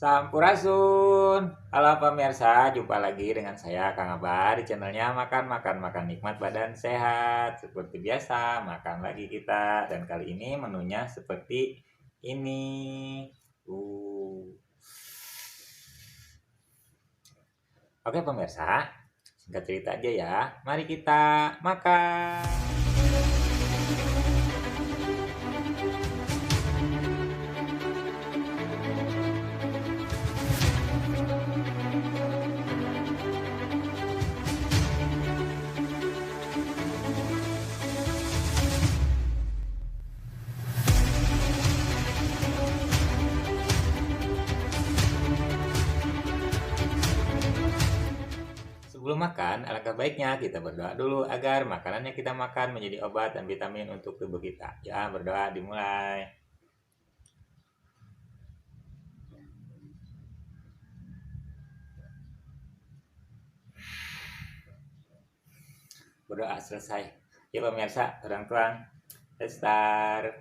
Sampurasun. Halo pemirsa, jumpa lagi dengan saya Kang Abar di channelnya Makan Nikmat Badan Sehat. Seperti biasa, makan lagi kita. Dan kali ini menunya seperti ini. Uh. Oke pemirsa, singkat cerita aja ya. Mari kita makan. Sebelum makan, alangkah baiknya kita berdoa dulu agar makanan yang kita makan menjadi obat dan vitamin untuk tubuh kita. Ya, berdoa dimulai. Berdoa selesai. Ya pemirsa, terang-terang. Let's start.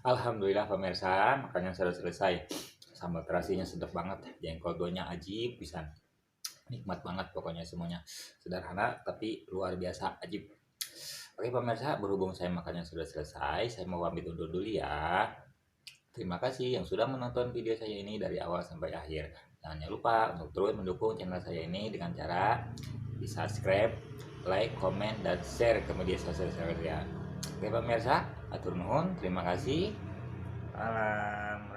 Alhamdulillah pemirsa, makannya sudah selesai. Sambal terasinya sedap banget, jengkol donya ajib pisan. Nikmat banget pokoknya semuanya. Sederhana tapi luar biasa ajib. Oke pemirsa, berhubung saya makannya sudah selesai, saya mau pamit undur dulu ya. Terima kasih yang sudah menonton video saya ini dari awal sampai akhir. Jangan lupa untuk terus mendukung channel saya ini dengan cara di subscribe, like, komen, dan share ke media sosial saya. Oke pemirsa, atur nuhun, terima kasih. Salam.